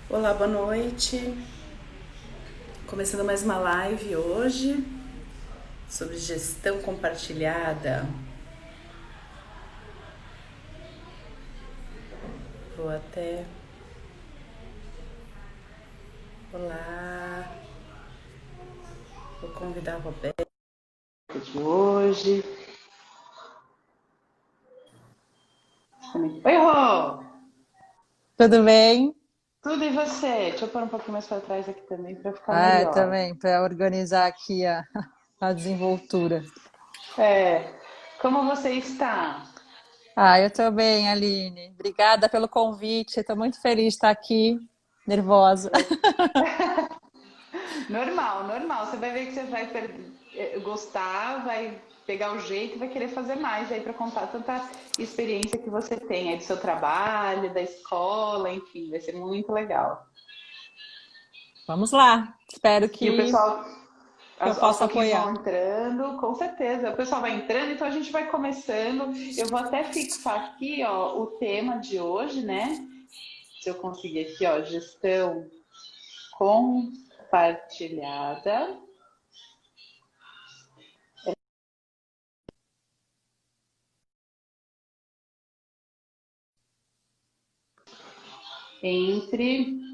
Olá, boa noite. Começando mais uma live hoje sobre gestão compartilhada. Vou até. Olá, vou convidar a Roberta de hoje. Oi, Rô! Tudo bem? Tudo e você? Deixa eu pôr um pouquinho mais para trás aqui também para ficar melhor. Também, para organizar aqui a desenvoltura. Como você está? Eu tô bem, Aline. Obrigada pelo convite. Estou muito feliz de estar aqui, nervosa. Normal, normal. Você vai ver que você vai gostar, vai pegar o jeito e vai querer fazer mais aí para contar tanta experiência que você tem aí do seu trabalho, da escola, enfim, vai ser muito legal. Vamos lá. Espero E o pessoal, que eu aos possa pouquinhos vão apoiar. entrando, com certeza. O pessoal vai entrando, então a gente vai começando. Eu vou até fixar aqui, ó, o tema de hoje, né? Se eu conseguir aqui, ó, gestão compartilhada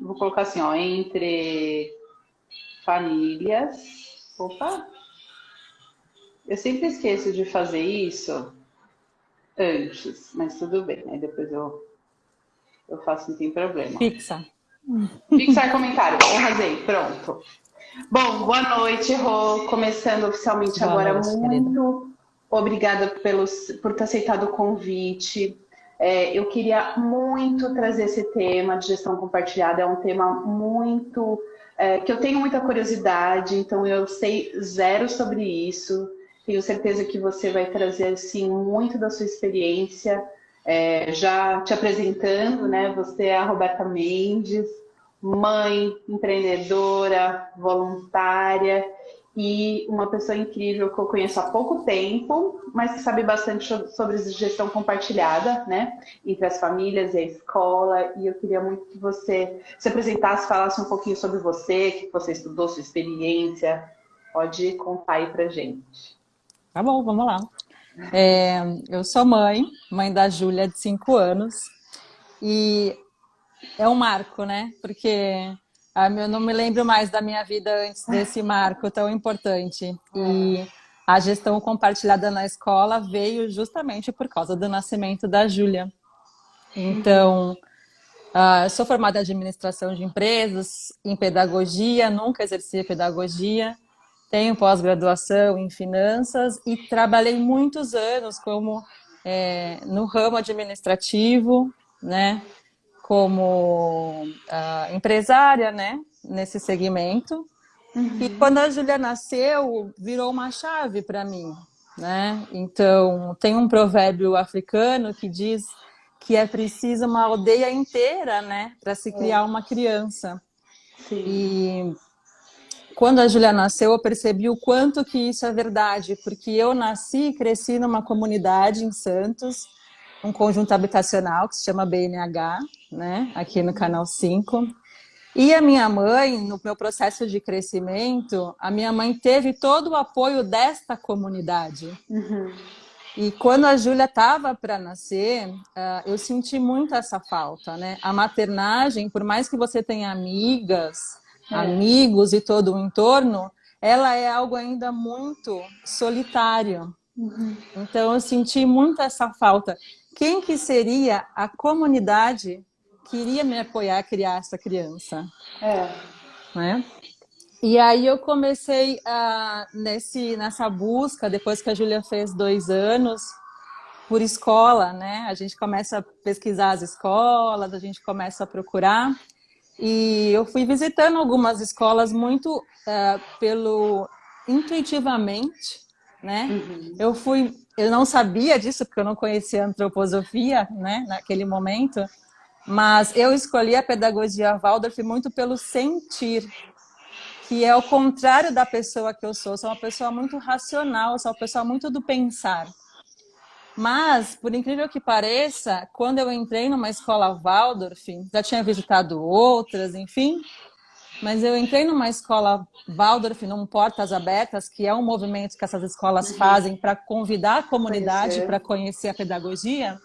vou colocar assim, ó, entre famílias. Opa, eu sempre esqueço de fazer isso antes, mas tudo bem, aí depois eu faço, não tem problema. Fixa. Fixar comentário, arrasei, pronto. Bom, boa noite, Rô. Começando oficialmente Boa agora, noite, querida. muito obrigada por ter aceitado o convite. Eu queria muito trazer esse tema de gestão compartilhada, é um tema que eu tenho muita curiosidade, então eu sei zero sobre isso. Tenho certeza que você vai trazer assim muito da sua experiência. Já te apresentando, né? Você é a Roberta Mendes, mãe, empreendedora, voluntária e uma pessoa incrível que eu conheço há pouco tempo, mas que sabe bastante sobre gestão compartilhada, né, entre as famílias e a escola. E eu queria muito que você se apresentasse, falasse um pouquinho sobre você, o que você estudou, sua experiência. Pode contar aí pra gente. Tá bom, vamos lá. É, eu sou mãe da Júlia, de 5 anos. E é um marco, né? Porque eu não me lembro mais da minha vida antes desse marco tão importante. E a gestão compartilhada na escola veio justamente por causa do nascimento da Júlia. Então, eu sou formada em administração de empresas, em pedagogia, nunca exerci pedagogia. Tenho pós-graduação em finanças e trabalhei muitos anos no ramo administrativo, né? Como empresária, né, nesse segmento. E quando a Júlia nasceu, virou uma chave para mim, né? Então, tem um provérbio africano que diz que é preciso uma aldeia inteira, né, para se criar uma criança. Sim. E quando a Júlia nasceu, eu percebi o quanto que isso é verdade, porque eu nasci e cresci numa comunidade em Santos, um conjunto habitacional que se chama BNH, né, aqui no Canal 5. E a minha mãe, no meu processo de crescimento, a minha mãe teve todo o apoio desta comunidade. E quando a Júlia estava para nascer, eu senti muito essa falta, né? A maternagem, por mais que você tenha amigas, É. amigos e todo o entorno, ela é algo ainda muito solitário. Então eu senti muito essa falta. Quem que seria a comunidade que iria me apoiar a criar essa criança, É. né? E aí eu comecei nessa busca, depois que a Júlia fez 2 anos, por escola, né? A gente começa a pesquisar as escolas, a gente começa a procurar. E eu fui visitando algumas escolas muito pelo intuitivamente, né? Eu não sabia disso porque eu não conhecia antroposofia, né? Naquele momento, mas eu escolhi a pedagogia Waldorf muito pelo sentir, que é o contrário da pessoa que eu sou. Sou uma pessoa muito racional, sou uma pessoa muito do pensar. Mas, por incrível que pareça, quando eu entrei numa escola Waldorf, já tinha visitado outras, enfim, mas eu entrei numa escola Waldorf, num Portas Abertas, que é um movimento que essas escolas fazem para convidar a comunidade para Conhecer. conhecer a pedagogia.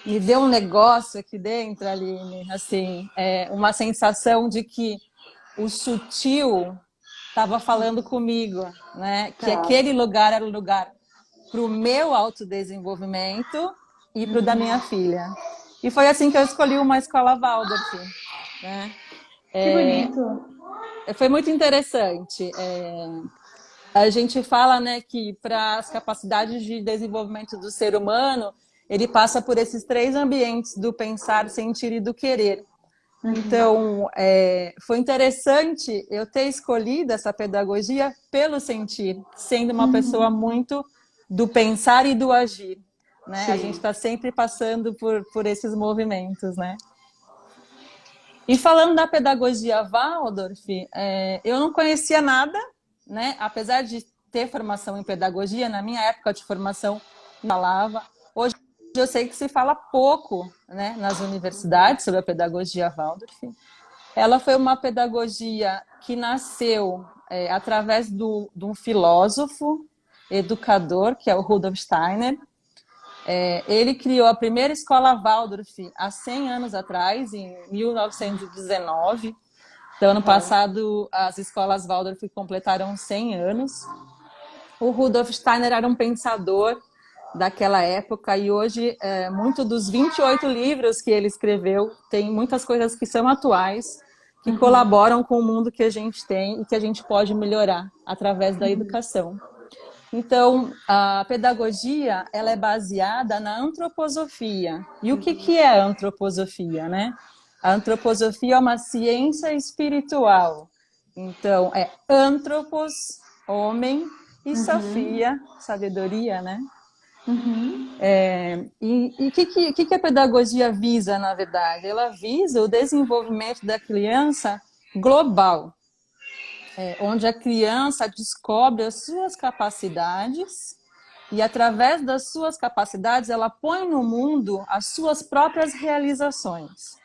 Me deu um negócio aqui dentro, Aline, assim, uma sensação de que o sutil estava falando comigo, né? Que Tá. aquele lugar era o lugar para o meu autodesenvolvimento e para o da minha filha. E foi assim que eu escolhi uma escola Waldorf, né? Que bonito. Foi muito interessante. A gente fala, né, que para as capacidades de desenvolvimento do ser humano, ele passa por esses três ambientes do pensar, sentir e do querer. Então, foi interessante eu ter escolhido essa pedagogia pelo sentir, sendo uma pessoa muito do pensar e do agir, né? A gente Sim. está sempre passando por esses movimentos, né? E falando da pedagogia Waldorf, eu não conhecia nada, né? Apesar de ter formação em pedagogia, na minha época de formação não falava. Hoje eu sei que se fala pouco, né, nas universidades sobre a pedagogia Waldorf. Ela foi uma pedagogia que nasceu através de um filósofo, educador, que é o Rudolf Steiner. Ele criou a primeira escola Waldorf há 100 anos atrás, em 1919. Então, ano passado, as escolas Waldorf completaram 100 anos. O Rudolf Steiner era um pensador daquela época e hoje, muito dos 28 livros que ele escreveu, tem muitas coisas que são atuais, que colaboram com o mundo que a gente tem e que a gente pode melhorar através da educação. Então, a pedagogia, ela é baseada na antroposofia. E o que é a antroposofia, né? A antroposofia é uma ciência espiritual. Então, é antropos, homem, e sofia, sabedoria, né? E o que a pedagogia visa, na verdade? Ela visa o desenvolvimento da criança global, onde a criança descobre as suas capacidades e, através das suas capacidades, ela põe no mundo as suas próprias realizações.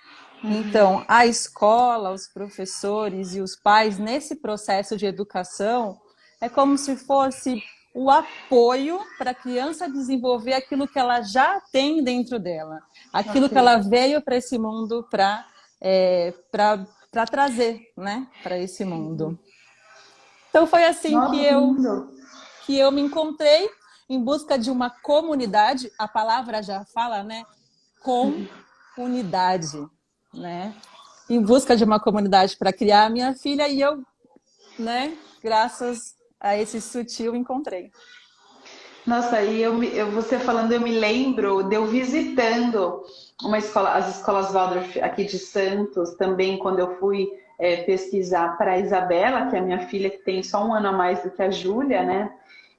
Então, a escola, os professores e os pais, nesse processo de educação, é como se fosse o apoio para a criança desenvolver aquilo que ela já tem dentro dela, aquilo que ela veio para esse mundo para trazer, né, para esse mundo. Então foi assim Nossa, que eu me encontrei em busca de uma comunidade, a palavra já fala, né? Comunidade, né? Em busca de uma comunidade para criar a minha filha e eu, né, graças a esse sutil, encontrei. Nossa, e você falando, eu me lembro de eu visitando uma escola, as escolas Waldorf aqui de Santos, também quando eu fui pesquisar para a Isabela, que é a minha filha, que tem só um ano a mais do que a Júlia, né?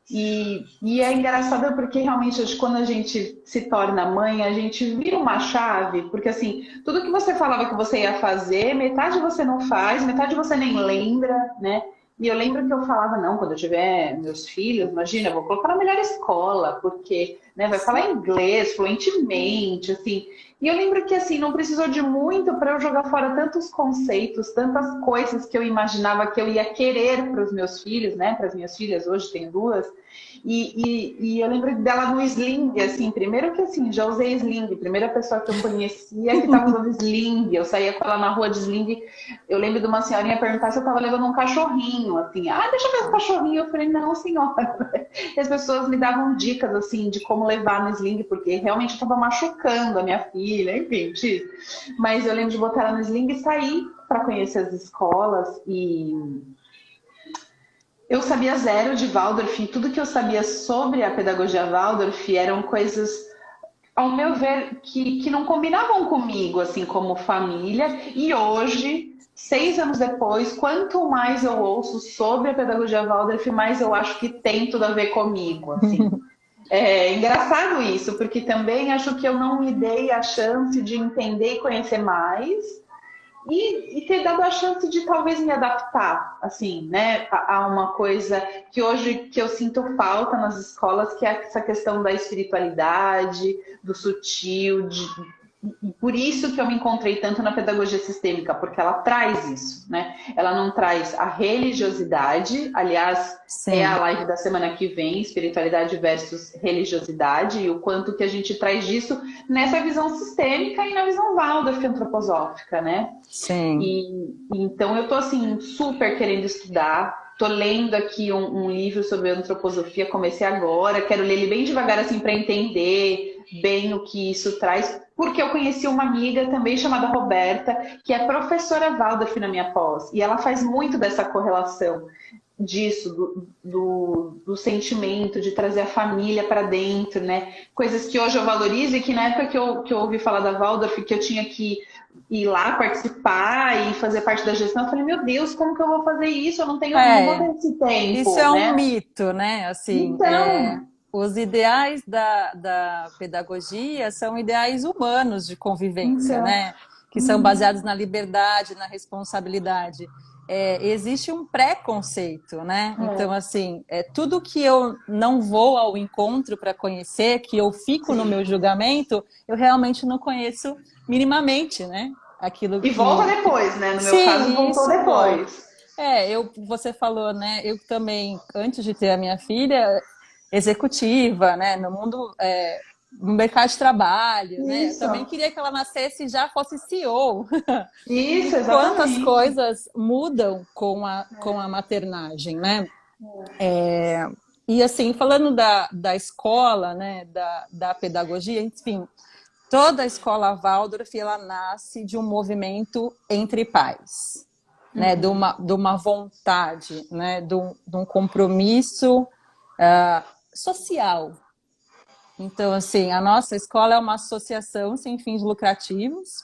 E é engraçado porque realmente quando a gente se torna mãe, a gente vira uma chave, porque assim, tudo que você falava que você ia fazer, metade você não faz, metade você nem lembra, né? E eu lembro que eu falava, não, quando eu tiver meus filhos, imagina, eu vou colocar na melhor escola, porque né, vai falar inglês fluentemente, assim. E eu lembro que assim, não precisou de muito para eu jogar fora tantos conceitos, tantas coisas que eu imaginava que eu ia querer para os meus filhos, né? Para as minhas filhas, hoje tem duas. E eu lembro dela no sling, assim, primeiro que assim, já usei sling, primeira pessoa que eu conhecia que estava usando sling, eu saía com ela na rua de sling, eu lembro de uma senhorinha perguntar se eu estava levando um cachorrinho, assim, deixa eu ver o cachorrinho, eu falei, não senhora, e as pessoas me davam dicas, assim, de como levar no sling, porque realmente eu estava machucando a minha filha, enfim, mas eu lembro de botar ela no sling e sair para conhecer as escolas e eu sabia zero de Waldorf, e tudo que eu sabia sobre a pedagogia Waldorf eram coisas, ao meu ver, que não combinavam comigo, assim, como família. E hoje, 6 anos depois, quanto mais eu ouço sobre a pedagogia Waldorf, mais eu acho que tem tudo a ver comigo, assim. É engraçado isso, porque também acho que eu não me dei a chance de entender e conhecer mais. e ter dado a chance de talvez me adaptar, assim, né, a uma coisa que hoje que eu sinto falta nas escolas, que é essa questão da espiritualidade, do sutil, e por isso que eu me encontrei tanto na pedagogia sistêmica, porque ela traz isso, né? Ela não traz a religiosidade, aliás, é a Sim, live da semana que vem, espiritualidade versus religiosidade, e o quanto que a gente traz disso nessa visão sistêmica e na visão Waldorf antroposófica, né? sim. E então eu tô assim super querendo estudar. Tô lendo aqui um livro sobre antroposofia, comecei agora, quero ler ele bem devagar assim para entender bem o que isso traz, porque eu conheci uma amiga também chamada Roberta, que é professora Waldorf na minha pós, e ela faz muito dessa correlação disso, do sentimento, de trazer a família para dentro, né? Coisas que hoje eu valorizo e que na época que eu ouvi falar da Waldorf, que eu tinha que ir lá participar e fazer parte da gestão, eu falei, meu Deus, como que eu vou fazer isso? Eu não vou É, ter esse isso tempo, é um né? mito, né? Assim, Então, os ideais da pedagogia são ideais humanos de convivência, então, né? Que são baseados na liberdade, na responsabilidade. Existe um preconceito, né? Então, é, assim, tudo que eu não vou ao encontro para conhecer, que eu fico no meu sim. julgamento, eu realmente não conheço minimamente, né? Aquilo E volta que... depois, né? No meu caso, Sim, voltou isso volta. depois. Você falou, né? Eu também, antes de ter a minha filha, executiva, né? No mercado de trabalho, né? Eu também Isso, queria que ela nascesse e já fosse CEO. E isso, quantas exatamente. coisas mudam com a maternagem, né? E assim, falando da escola, né? Da pedagogia, enfim, toda a escola Waldorf, ela nasce de um movimento entre pais, né, de uma vontade, né, de um compromisso social. Então, assim, a nossa escola é uma associação sem fins lucrativos,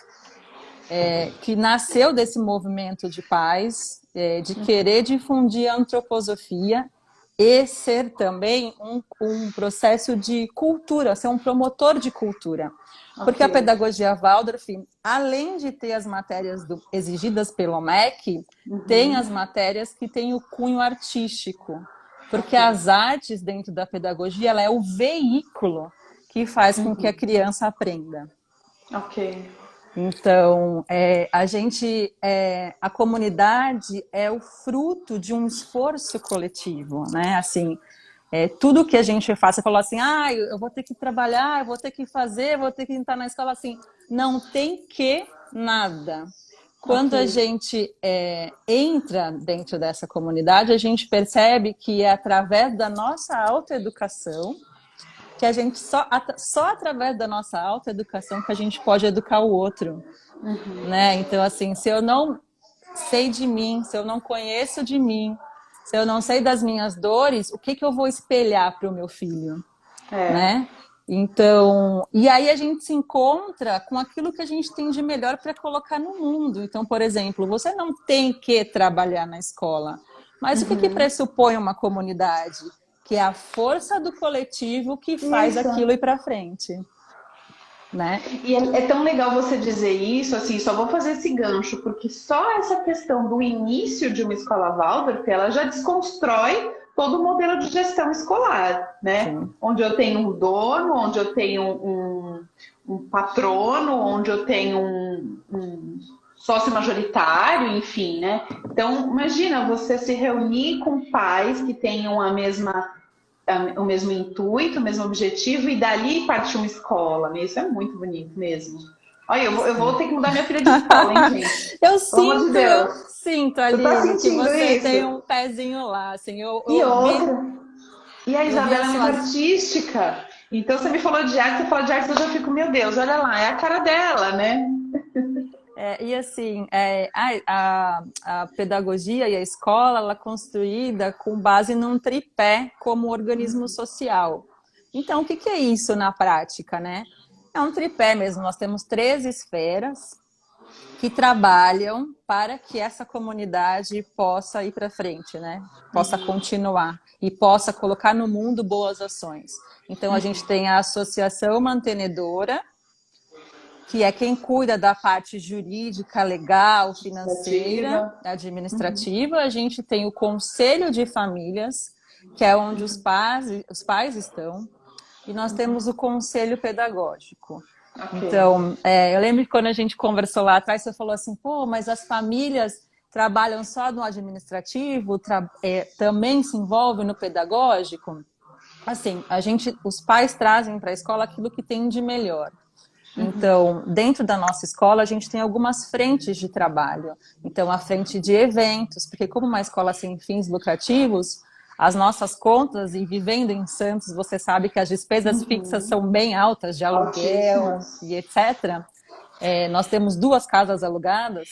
que nasceu desse movimento de pais, de querer difundir a antroposofia e ser também um processo de cultura, ser um promotor de cultura. Ok. Porque a pedagogia Waldorf, além de ter as matérias exigidas pelo MEC, tem as matérias que têm o cunho artístico. Porque Ok. as artes dentro da pedagogia, ela é o veículo que faz com que a criança aprenda. Ok. Então, a comunidade é o fruto de um esforço coletivo, né? Assim, tudo que a gente faz, você falou assim, eu vou ter que trabalhar, eu vou ter que fazer, vou ter que entrar na escola, assim, não tem que nada. Ok. Quando a gente entra dentro dessa comunidade, a gente percebe que é através da nossa autoeducação que a gente só através da nossa autoeducação que a gente pode educar o outro, né? Então, assim, se eu não sei de mim, se eu não conheço de mim, se eu não sei das minhas dores, o que que eu vou espelhar para o meu filho, É. né? Então, e aí a gente se encontra com aquilo que a gente tem de melhor para colocar no mundo. Então, por exemplo, você não tem que trabalhar na escola, mas o que que pressupõe uma comunidade? Que é a força do coletivo que faz Isso. aquilo ir para frente, né? E é tão legal você dizer isso, assim, só vou fazer esse gancho, porque só essa questão do início de uma escola Waldorf, ela já desconstrói todo o modelo de gestão escolar, né? Sim. Onde eu tenho um dono, onde eu tenho um patrono, onde eu tenho um sócio majoritário, enfim, né? Então, imagina você se reunir com pais que tenham o mesmo intuito, o mesmo objetivo, e dali partir uma escola, né? Isso é muito bonito mesmo. Olha, eu vou ter que mudar minha filha de escola, hein, gente? Pelo amor de Eu Deus. sinto, Você tá Aline, que sentindo você isso? tem um pezinho lá, assim, E outra. E a eu vi Isabela as é muito suas. artística. Então você me falou de arte, você fala de arte, eu já fico, meu Deus, olha lá, é a cara dela, né? E assim, a pedagogia e a escola, ela é construída com base num tripé como organismo social. Então, o que que é isso na prática, né? É um tripé mesmo, nós temos 3 esferas que trabalham para que essa comunidade possa ir para frente, né? Possa continuar e possa colocar no mundo boas ações. Então, a gente tem a associação mantenedora, que é quem cuida da parte jurídica, legal, financeira, Administrativa. administrativa. A gente tem o Conselho de Famílias, que é onde os pais estão, e nós temos o Conselho Pedagógico. Ok. Então, eu lembro que quando a gente conversou lá atrás, você falou assim, pô, mas as famílias trabalham só no administrativo, também se envolvem no pedagógico? Assim, os pais trazem para a escola aquilo que tem de melhor. Então, dentro da nossa escola, a gente tem algumas frentes de trabalho. Então, a frente de eventos, porque como uma escola sem fins lucrativos, as nossas contas, e vivendo em Santos, você sabe que as despesas fixas são bem altas, de aluguel Altíssimas. e etc. Nós temos 2 casas alugadas.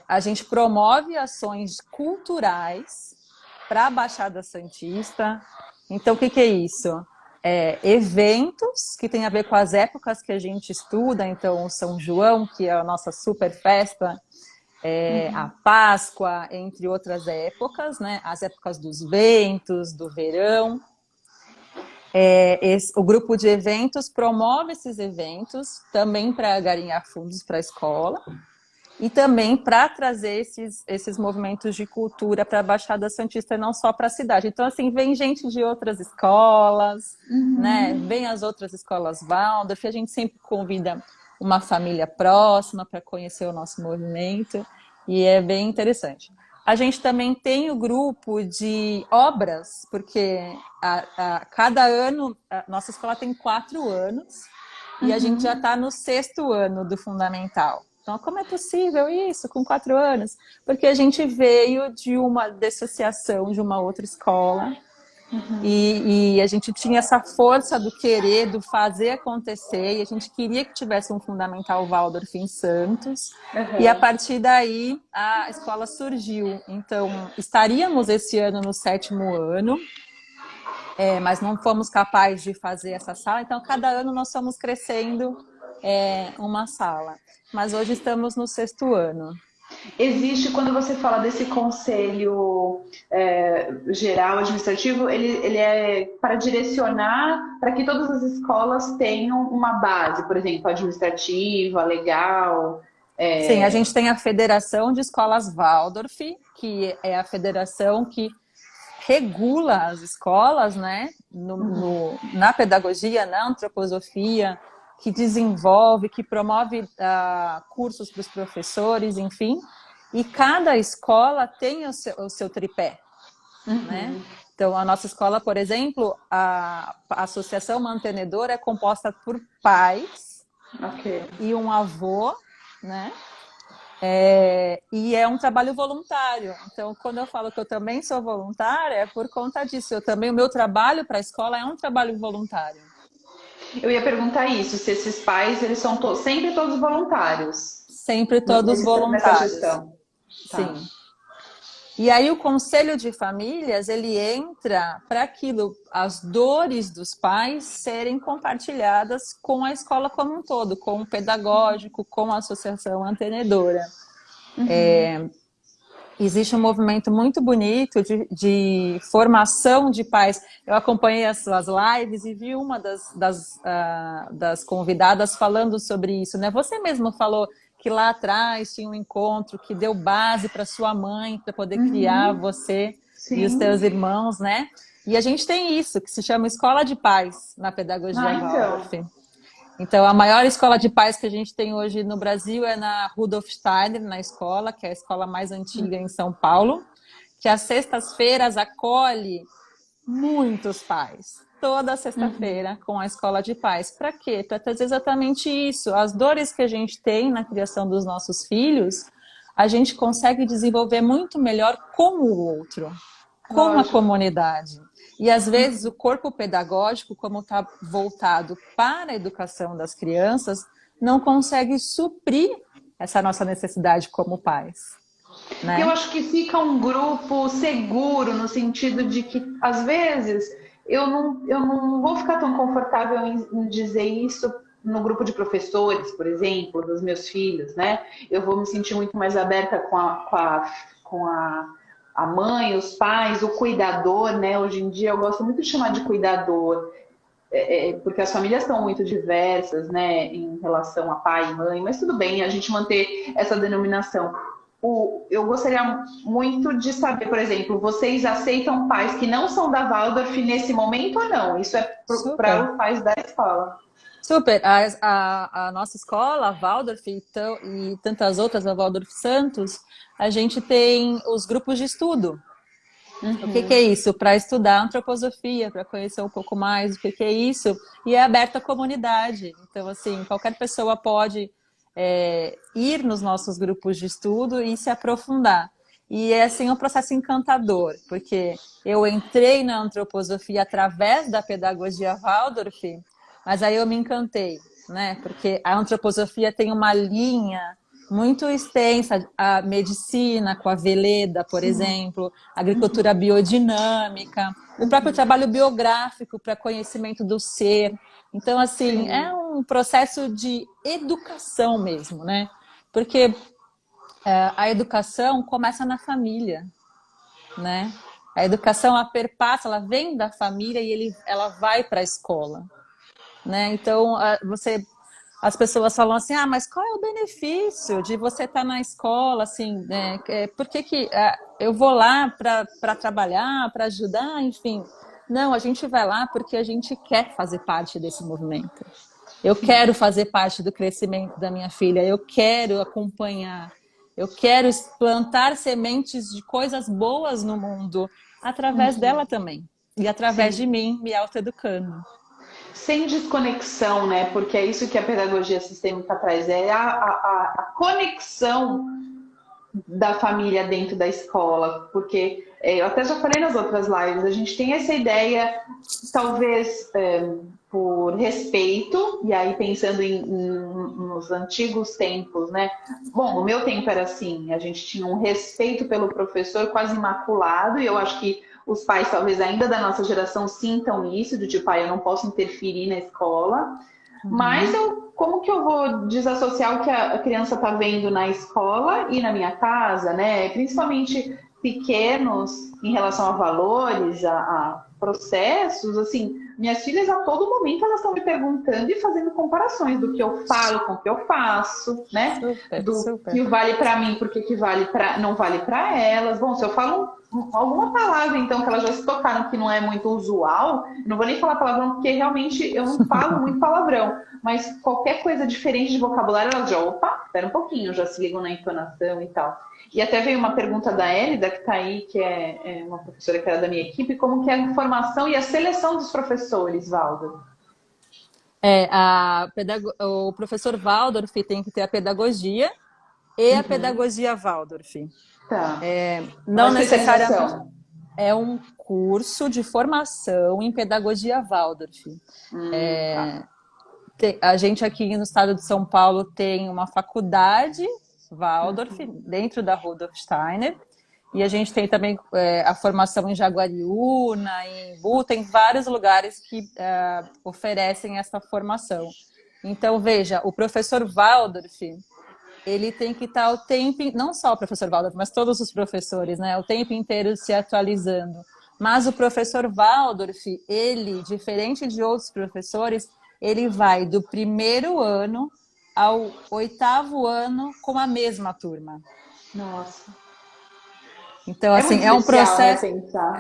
A gente promove ações culturais para a Baixada Santista. Então, o que é isso? Eventos que tem a ver com as épocas que a gente estuda, então o São João, que é a nossa super festa, a Páscoa, entre outras épocas, né? As épocas dos ventos, do verão. O grupo de eventos promove esses eventos também para garinhar fundos para a escola e também para trazer esses movimentos de cultura para a Baixada Santista, não só para a cidade. Então, assim, vem gente de outras escolas, né? Vem as outras escolas Waldorf, a gente sempre convida uma família próxima para conhecer o nosso movimento, e é bem interessante. A gente também tem o grupo de obras, porque cada ano, a nossa escola tem 4 anos, e a gente já está no 6º ano do fundamental. Então, como é possível isso com 4 anos? Porque a gente veio de uma dissociação de uma outra escola e a gente tinha essa força do querer, do fazer acontecer, e a gente queria que tivesse um fundamental Waldorf em Santos. E a partir daí a escola surgiu. Então, estaríamos esse ano no 7º ano, mas não fomos capazes de fazer essa sala. Então, cada ano nós fomos crescendo uma sala. Mas hoje estamos no 6º ano. Existe, quando você fala desse conselho geral administrativo, ele é para direcionar para que todas as escolas tenham uma base, por exemplo, administrativa, legal. Sim, a gente tem a Federação de Escolas Waldorf, que é a federação que regula as escolas, né, na pedagogia, na antroposofia, que desenvolve, que promove cursos para os professores, enfim. E cada escola tem o seu tripé, né? Então, a nossa escola, por exemplo, a Associação Mantenedora é composta por pais e um avô, né? E é um trabalho voluntário. Então, quando eu falo que eu também sou voluntária, é por conta disso. O meu trabalho para a escola é um trabalho voluntário. Eu ia perguntar isso, se esses pais, eles são sempre todos voluntários. Sempre todos Nessa voluntários. gestão. Sim. Tá. E aí o Conselho de Famílias, ele entra para aquilo, as dores dos pais serem compartilhadas com a escola como um todo, com o pedagógico, com a associação mantenedora. Existe um movimento muito bonito de formação de pais. Eu acompanhei as suas lives e vi uma das convidadas falando sobre isso, né? Você mesmo falou que lá atrás tinha um encontro que deu base para sua mãe, para poder criar você e os teus irmãos, né? E a gente tem isso, que se chama Escola de Pais na pedagogia Waldorf. Então, a maior escola de pais que a gente tem hoje no Brasil é na Rudolf Steiner, na escola, que é a escola mais antiga em São Paulo, que às sextas-feiras acolhe muitos pais. Toda sexta-feira com a escola de pais. Para quê? Para trazer exatamente isso. As dores que a gente tem na criação dos nossos filhos, a gente consegue desenvolver muito melhor com o outro, com a comunidade. E às vezes o corpo pedagógico, como está voltado para a educação das crianças, não consegue suprir essa nossa necessidade como pais. Né? Eu acho que fica um grupo seguro, no sentido de que, às vezes, eu não vou ficar tão confortável em dizer isso no grupo de professores, por exemplo, dos meus filhos, né? Eu vou me sentir muito mais aberta com a mãe, os pais, o cuidador, né? Hoje em dia eu gosto muito de chamar de cuidador. porque as famílias estão muito diversas, né, em relação a pai e mãe, mas tudo bem a gente manter essa denominação. Eu gostaria muito de saber, por exemplo, vocês aceitam pais que não são da Waldorf nesse momento ou não? Isso é para Super. os pais da escola. Super. A nossa escola, a Waldorf e tantas outras, a Waldorf Santos, a gente tem os grupos de estudo. O que é isso? Para estudar antroposofia, para conhecer um pouco mais o que é isso, e é aberto à comunidade. Então, assim, qualquer pessoa pode ir nos nossos grupos de estudo e se aprofundar. E é, assim, um processo encantador, porque eu entrei na antroposofia através da pedagogia Waldorf, mas aí eu me encantei, né? Porque a antroposofia tem uma linha muito extensa, a medicina com a Veleda, por exemplo, a agricultura biodinâmica, o próprio trabalho biográfico para conhecimento do ser. Então, assim, é um processo de educação mesmo, né? Porque a educação começa na família, né? A educação, ela perpassa, ela vem da família e ela vai para a escola, né? Então, as pessoas falam assim, mas qual é o benefício de você estar na escola, assim, né? Por que eu vou lá para trabalhar, para ajudar, enfim. Não, a gente vai lá porque a gente quer fazer parte desse movimento. Eu quero fazer parte do crescimento da minha filha, eu quero acompanhar, eu quero plantar sementes de coisas boas no mundo através dela também. E através de mim, me autoeducando. Sem desconexão, né? Porque é isso que a pedagogia sistêmica traz, é a conexão da família dentro da escola, porque eu até já falei nas outras lives, a gente tem essa ideia, talvez por respeito, e aí pensando nos antigos tempos, né? Bom, no meu tempo era assim, a gente tinha um respeito pelo professor quase imaculado, e eu acho que os pais, talvez ainda da nossa geração, sintam isso, de tipo, eu não posso interferir na escola, mas como que eu vou desassociar o que a criança está vendo na escola e na minha casa, né? Principalmente pequenos em relação a valores, a processos, assim, minhas filhas a todo momento elas estão me perguntando e fazendo comparações do que eu falo com o que eu faço, né? Do que vale para mim, porque que vale não vale para elas. Bom, se eu falo alguma palavra, então, que elas já se tocaram que não é muito usual, não vou nem falar palavrão, porque realmente eu não falo muito palavrão, mas qualquer coisa diferente de vocabulário, elas já, opa, espera um pouquinho, já se ligam na entonação e tal. E até veio uma pergunta da Elida, que está aí, que é uma professora que era da minha equipe, como que é a formação e a seleção dos professores, Valdo? O professor Waldorf tem que ter a pedagogia e a pedagogia Waldorf. Tá. Não necessariamente. É um curso de formação em pedagogia Waldorf. A gente aqui no estado de São Paulo tem uma faculdade Waldorf, dentro da Rudolf Steiner, e a gente tem também a formação em Jaguariúna, em Imbu, tem vários lugares que oferecem essa formação. Então, veja, o professor Waldorf, ele tem que estar o tempo, não só o professor Waldorf, mas todos os professores, né, o tempo inteiro se atualizando. Mas o professor Waldorf, ele, diferente de outros professores, ele vai do primeiro ano ao 8º ano com a mesma turma. Nossa. Então, assim, é um processo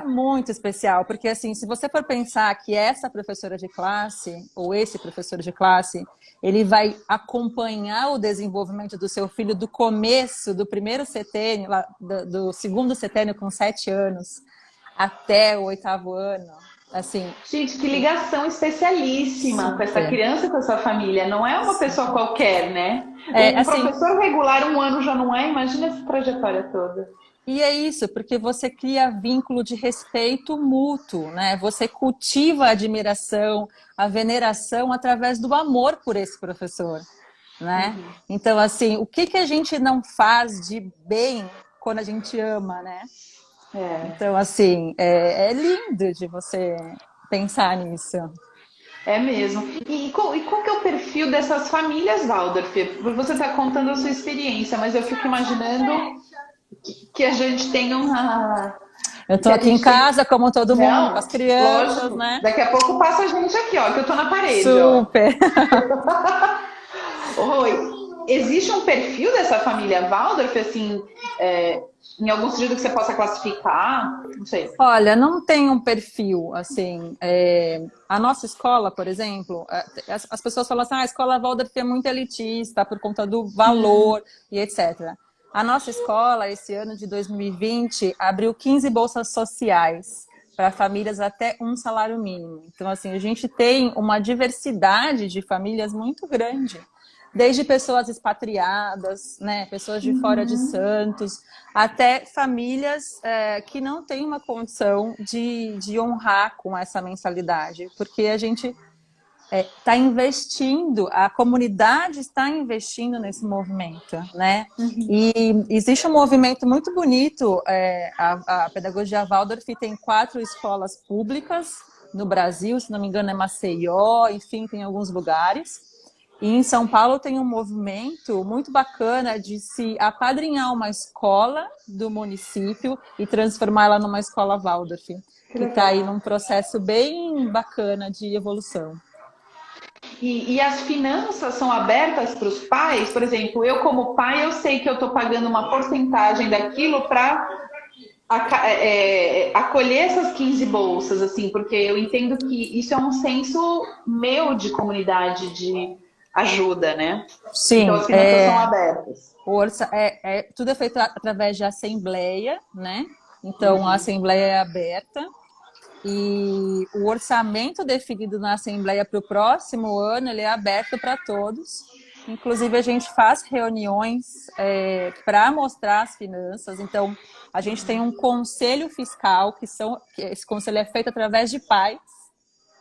muito especial, porque, assim, se você for pensar que essa professora de classe, ou esse professor de classe, ele vai acompanhar o desenvolvimento do seu filho do começo, do primeiro setênio, do segundo setênio com 7 anos, até o 8º ano. Assim, gente, que ligação especialíssima com essa criança, com essa família. Não é uma pessoa qualquer, né? Assim, professor regular 1 ano já não é? Imagina essa trajetória toda. E é isso, porque você cria vínculo de respeito mútuo, né? Você cultiva a admiração, a veneração através do amor por esse professor, né? Então, assim, o que a gente não faz de bem quando a gente ama, né? Então, assim, é lindo de você pensar nisso. É mesmo. E qual que é o perfil dessas famílias Waldorf? Você está contando a sua experiência, mas eu fico imaginando que a gente tem Eu tô aqui em casa, como todo mundo, Não, com as crianças, lógico. né? Daqui a pouco passa a gente aqui, ó, que eu tô na parede, ó. Super! Oi, existe um perfil dessa família Waldorf, assim, em algum sentido que você possa classificar? Não sei. Olha, não tem um perfil, assim, a nossa escola, por exemplo, as pessoas falam assim, a escola Waldorf é muito elitista por conta do valor e etc. A nossa escola, esse ano de 2020, abriu 15 bolsas sociais para famílias até um salário mínimo. Então, assim, a gente tem uma diversidade de famílias muito grande. Desde pessoas expatriadas, né, pessoas de fora de Santos, até famílias que não têm uma condição de honrar com essa mensalidade, porque a gente está investindo, a comunidade está investindo nesse movimento, né? E existe um movimento muito bonito, a Pedagogia Waldorf tem 4 escolas públicas no Brasil, se não me engano é Maceió, enfim, tem alguns lugares. E em São Paulo tem um movimento muito bacana de se apadrinhar uma escola do município e transformá-la numa escola Waldorf, que está aí num processo bem bacana de evolução. E as finanças são abertas para os pais? Por exemplo, eu como pai, eu sei que eu estou pagando uma porcentagem daquilo para acolher essas 15 bolsas, assim, porque eu entendo que isso é um senso meu de comunidade, de ajuda, né? Então Sim, as finanças são abertas. tudo é feito através de assembleia, né? Então a assembleia é aberta e o orçamento definido na assembleia para o próximo ano ele é aberto para todos. Inclusive a gente faz reuniões para mostrar as finanças. Então a gente tem um conselho fiscal que esse conselho é feito através de pais,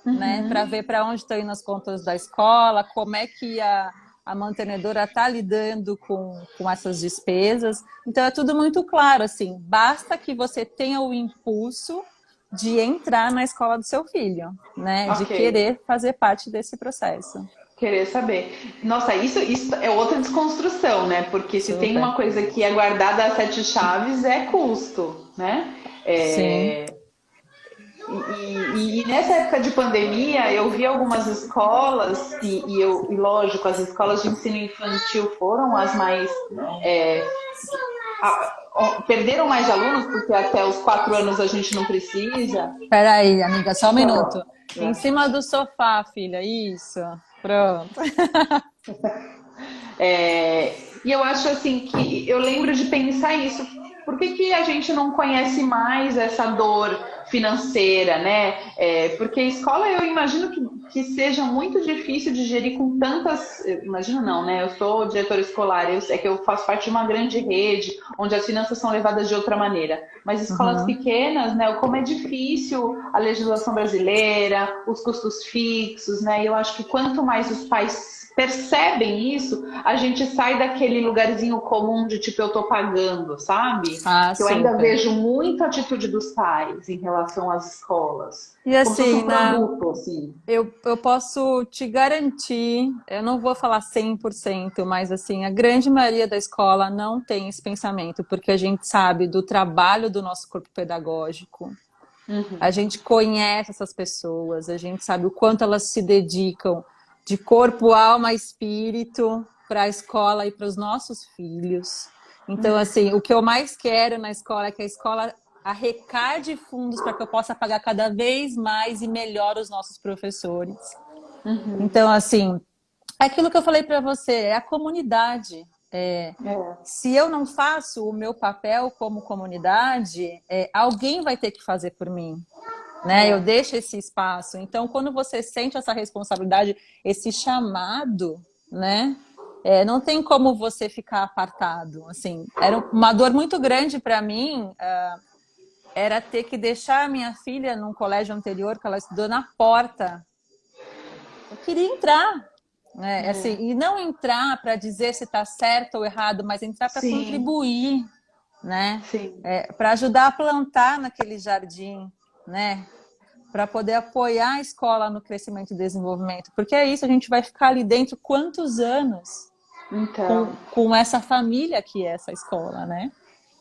né, para ver para onde estão indo as contas da escola, como é que a mantenedora está lidando com essas despesas. Então é tudo muito claro, assim, basta que você tenha o impulso de entrar na escola do seu filho, né, de Ok, querer fazer parte desse processo. querer saber. Nossa, isso é outra desconstrução, né? Porque se tem Super. uma coisa que é guardada a 7 chaves, é custo, né? Sim. E nessa época de pandemia, eu vi algumas escolas, e lógico, as escolas de ensino infantil foram as mais. é, perderam mais alunos, porque até os 4 anos a gente não precisa. Peraí, amiga, só um Tá minuto. bom. Em cima do sofá, filha, isso. Pronto. E eu acho assim que eu lembro de pensar isso. Por que, que a gente não conhece mais essa dor financeira, né? Porque a escola eu imagino que seja muito difícil de gerir com tantas. Imagino não, né? Eu sou diretora escolar, é que eu faço parte de uma grande rede onde as finanças são levadas de outra maneira. Mas escolas Uhum. pequenas, né? Como é difícil a legislação brasileira, os custos fixos, né? Eu acho que quanto mais os pais percebem isso, a gente sai daquele lugarzinho comum de tipo eu tô pagando, sabe? Ah, Que eu ainda super. vejo muita atitude dos pais em relação às escolas. E Como se fosse assim, um produto, assim. eu posso te garantir, eu não vou falar 100%, mas assim, a grande maioria da escola não tem esse pensamento, porque a gente sabe do trabalho do nosso corpo pedagógico, a gente conhece essas pessoas, a gente sabe o quanto elas se dedicam de corpo, alma, espírito para a escola e para os nossos filhos. Então, assim, o que eu mais quero na escola é que a escola arrecade fundos para que eu possa pagar cada vez mais e melhor os nossos professores. Então, assim, é aquilo que eu falei para você, é a comunidade. Se eu não faço o meu papel como comunidade, alguém vai ter que fazer por mim. Né? Eu deixo esse espaço. Então, quando você sente essa responsabilidade, esse chamado, né? Não tem como você ficar apartado. Assim, era uma dor muito grande para mim. Era ter que deixar a minha filha num colégio anterior que ela estudou na porta. Eu queria entrar, né? Assim, e não entrar para dizer se está certo ou errado, mas entrar para Sim, contribuir, né? sim. Para ajudar a plantar naquele jardim, né? Para poder apoiar a escola no crescimento e desenvolvimento. Porque é isso, a gente vai ficar ali dentro quantos anos Então, com essa família que é essa escola, né?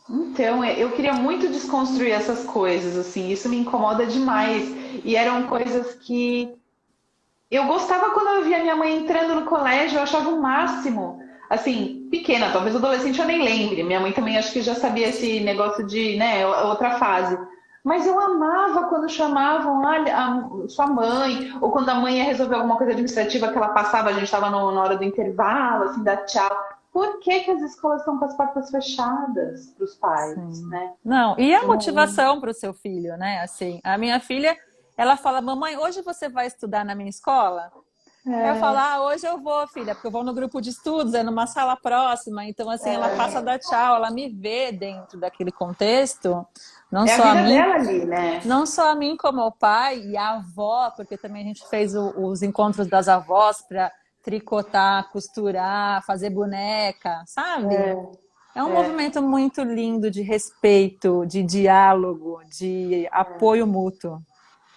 Então, eu queria muito desconstruir essas coisas, assim, isso me incomoda demais. E eram coisas que eu gostava quando eu via minha mãe entrando no colégio, eu achava o máximo. Assim, pequena, talvez adolescente eu nem lembre. Minha mãe também acho que já sabia esse negócio de, né, outra fase. Mas eu amava quando chamavam a sua mãe, ou quando a mãe ia resolver alguma coisa administrativa que ela passava, a gente estava na hora do intervalo, assim, dar tchau. Por que que as escolas estão com as portas fechadas para os pais, Sim. né? Não, e a Eu- motivação para o seu filho, né? Assim, a minha filha, ela fala, mamãe, hoje você vai estudar na minha escola? Eu falo, é, ah, hoje eu vou, filha, porque eu vou no grupo de estudos, é numa sala próxima. Então, assim, ela passa a dar tchau, ela me vê dentro daquele contexto, não é a só a vida mim, dela ali, né? não só a mim como ao pai e a avó, porque também a gente fez os encontros das avós para tricotar, costurar, fazer boneca, sabe? É um É. movimento muito lindo de respeito, de diálogo, de apoio mútuo.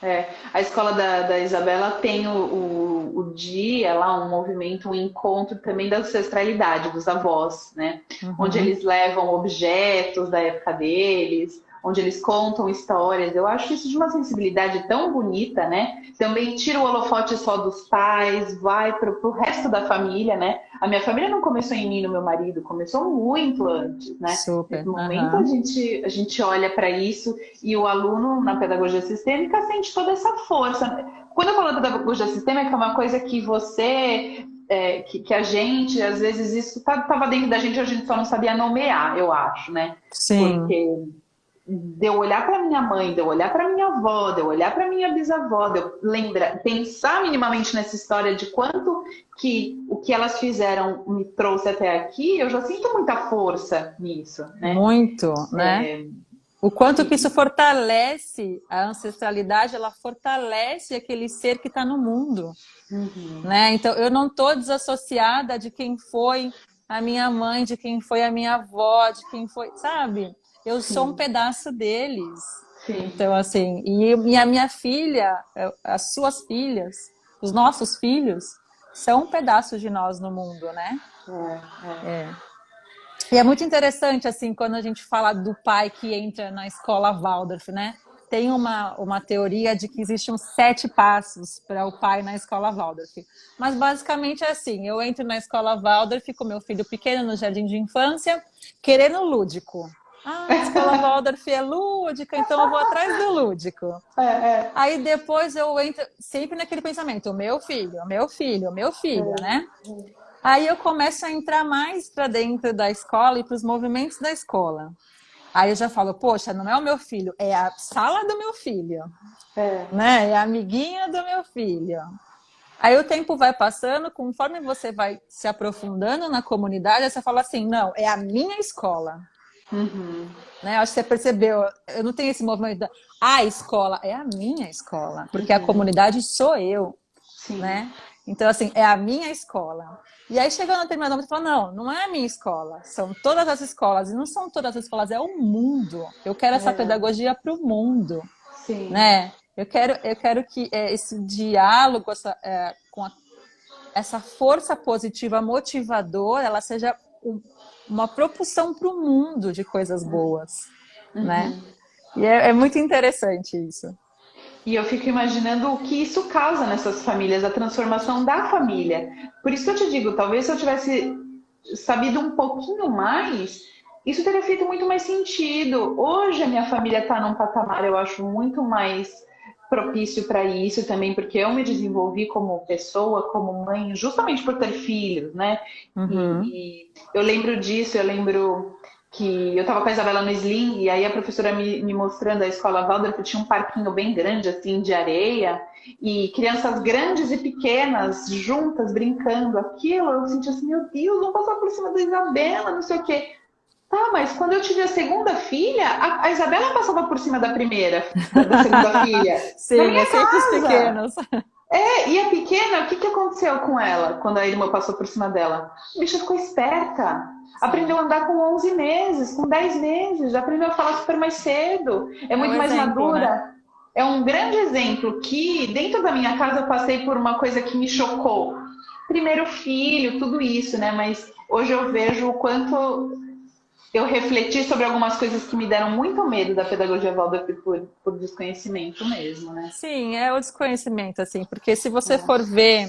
É, a escola da Isabela tem o dia lá, um movimento, um encontro também da ancestralidade dos avós, né? Onde Uhum. eles levam objetos da época deles, onde eles contam histórias. Eu acho isso de uma sensibilidade tão bonita, né? Também tira o holofote só dos pais, vai pro resto da família, né? A minha família não começou em mim e no meu marido, começou muito antes, né? Nesse Super. momento Aham. a gente olha para isso e o aluno, na pedagogia sistêmica, sente toda essa força. Quando eu falo da pedagogia sistêmica, é uma coisa que você, que a gente, às vezes, isso estava dentro da gente, a gente só não sabia nomear, eu acho, né? Sim, Porque de eu olhar para minha mãe, de eu olhar para minha avó, de eu olhar para minha bisavó, de eu lembrar, pensar minimamente nessa história de quanto que o que elas fizeram me trouxe até aqui, eu já sinto muita força nisso, né? muito, né? O quanto que isso fortalece a ancestralidade, ela fortalece aquele ser que está no mundo, Uhum, né? Então, eu não estou desassociada de quem foi a minha mãe, de quem foi a minha avó, de quem foi, sabe? Eu sou um sim, pedaço deles. sim. Então, assim, e a minha filha, as suas filhas, os nossos filhos, são um pedaço de nós no mundo, né? É. E é muito interessante, assim, quando a gente fala do pai que entra na escola Waldorf, né? Tem uma teoria de que existem uns 7 passos para o pai na escola Waldorf. Mas basicamente é assim: eu entro na escola Waldorf com meu filho pequeno no jardim de infância, querendo lúdico. Ah, a escola Waldorf é lúdica, então eu vou atrás do lúdico. É, é, Aí depois eu entro sempre naquele pensamento: o meu filho, o meu filho, o meu filho, né? Aí eu começo a entrar mais para dentro da escola e para os movimentos da escola. Aí eu já falo, poxa, não é o meu filho, é a sala do meu filho, é, né? É a amiguinha do meu filho. Aí o tempo vai passando, conforme você vai se aprofundando na comunidade, você fala assim, não, é a minha escola. uhum, Né? Acho que você percebeu, eu não tenho esse movimento da a escola, é a minha escola, porque a uhum, comunidade sou eu. sim, Né? Então, assim, é a minha escola. E aí, chegando no determinado momento, você fala, não, não é a minha escola, são todas as escolas. E não são todas as escolas, é o mundo. Eu quero essa pedagogia para o mundo, sim. né? Eu quero que esse diálogo essa força positiva motivadora, ela seja uma propulsão para o mundo de coisas boas, né? E é muito interessante isso. E eu fico imaginando o que isso causa nessas famílias, a transformação da família. Por isso que eu te digo, talvez se eu tivesse sabido um pouquinho mais, isso teria feito muito mais sentido. Hoje a minha família está num patamar, eu acho, muito mais propício para isso também, porque eu me desenvolvi como pessoa, como mãe, justamente por ter filhos, né? Uhum. E eu lembro disso, eu lembro que eu estava com a Isabela no Sling, e aí a professora me mostrando a escola Waldorf, tinha um parquinho bem grande, assim, de areia, e crianças grandes e pequenas juntas brincando. Aquilo, eu senti assim, meu Deus, vamos passar por cima da Isabela, não sei o quê. Tá, mas quando eu tive a segunda filha, a Isabela passava por cima da primeira, da segunda filha, na Sim, é minha sempre os casa. pequenos. E a pequena, o que que aconteceu com ela quando a irmã passou por cima dela? A bicha ficou esperta. Aprendeu Sim. a andar com 11 meses, com 10 meses, já aprendeu a falar super mais cedo, é É o muito mais exemplo, né? madura. É um grande exemplo que dentro da minha casa eu passei por uma coisa que me chocou. Primeiro filho, tudo isso, né? Mas hoje eu vejo o quanto eu refleti sobre algumas coisas que me deram muito medo da pedagogia Waldorf por desconhecimento mesmo, né? Sim, é o desconhecimento, assim, porque se você for ver